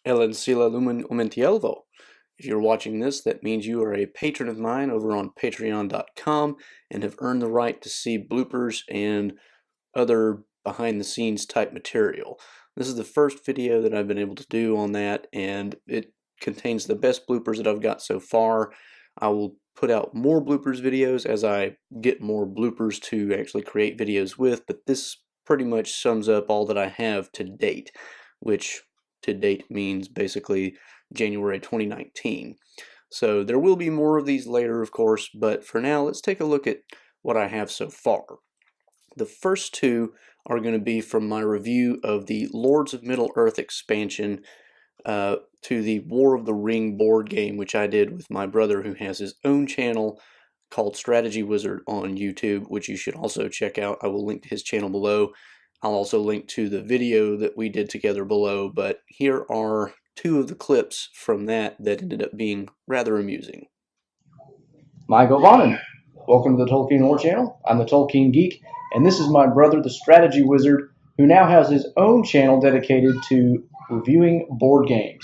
El Sila Lumen Umentielvo. If you're watching this, that means you are a patron of mine over on patreon.com and have earned the right to see bloopers and other behind-the-scenes type material. This is the first video that I've been able to do on that, and it contains the best bloopers that I've got so far. I will put out more bloopers videos as I get more bloopers to actually create videos with, but this pretty much sums up all that I have to date, which to date means basically January 2019. So there will be more of these later, of course, but for now let's take a look at what I have so far. The first two are going to be from my review of the Lords of Middle-earth expansion to the War of the Ring board game, which I did with my brother, who has his own channel called Strategy Wizard on YouTube, which you should also check out. I will link to his channel below. I'll also link to the video that we did together below, but here are two of the clips from that ended up being rather amusing. Michael Bonin. Welcome to the Tolkien Lore Channel. I'm the Tolkien Geek, and this is my brother, the Strategy Wizard, who now has his own channel dedicated to reviewing board games.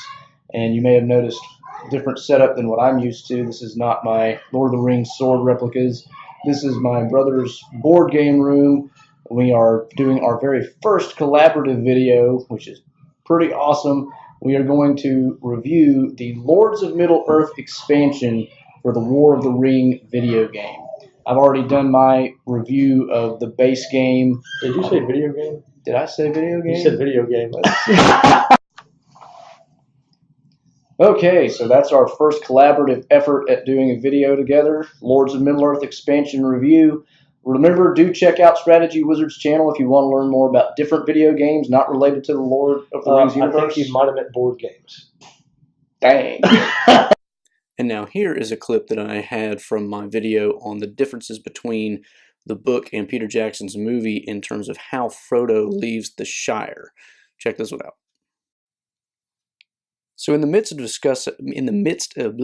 And you may have noticed a different setup than what I'm used to. This is not my Lord of the Rings sword replicas. This is my brother's board game room. We are doing our very first collaborative video, which is pretty awesome. We are going to review the Lords of Middle-earth expansion for the War of the Ring video game. I've already done my review of the base game. Did you say video game? Did I say video game? You said video game. Okay, so that's our first collaborative effort at doing a video together. Lords of Middle-earth expansion review. Remember, do check out Strategy Wizard's channel if you want to learn more about different video games not related to the Lord of the Rings universe. I think you might have meant board games. Dang. And now here is a clip that I had from my video on the differences between the book and Peter Jackson's movie in terms of how Frodo leaves the Shire. Check this one out. So in the midst of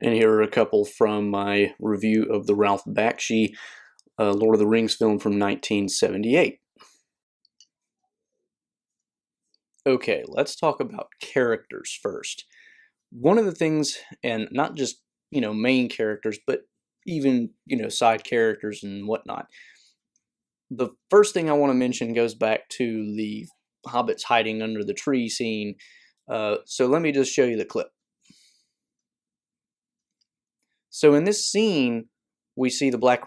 and here are a couple from my review of the Ralph Bakshi Lord of the Rings film from 1978. Okay, let's talk about characters first. One of the things, and not just, main characters, but even, side characters and whatnot. The first thing I want to mention goes back to the hobbits hiding under the tree scene. So let me just show you the clip. So in this scene, we see the black...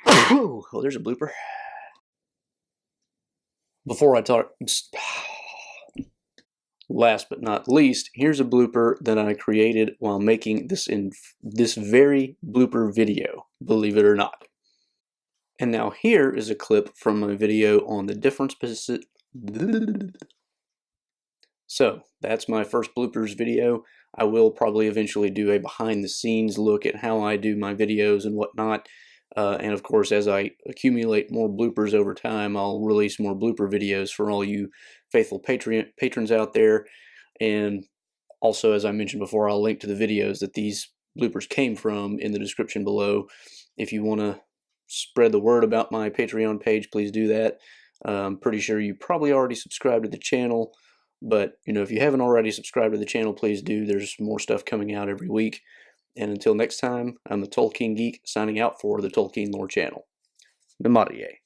Oh, there's a blooper. Before I talk... Last but not least, here's a blooper that I created while making this very blooper video, believe it or not. And now here is a clip from my video on the difference. So that's my first bloopers video. I will probably eventually do a behind the scenes look at how I do my videos and whatnot. And of course, as I accumulate more bloopers over time, I'll release more blooper videos for all you faithful patrons out there. And also, as I mentioned before, I'll link to the videos that these bloopers came from in the description below. If you want to spread the word about my Patreon page, please do that. I'm pretty sure you probably already subscribed to the channel, but if you haven't already subscribed to the channel, please do. There's more stuff coming out every week. And until next time, I'm the Tolkien Geek, signing out for the Tolkien Lore Channel. Namarie.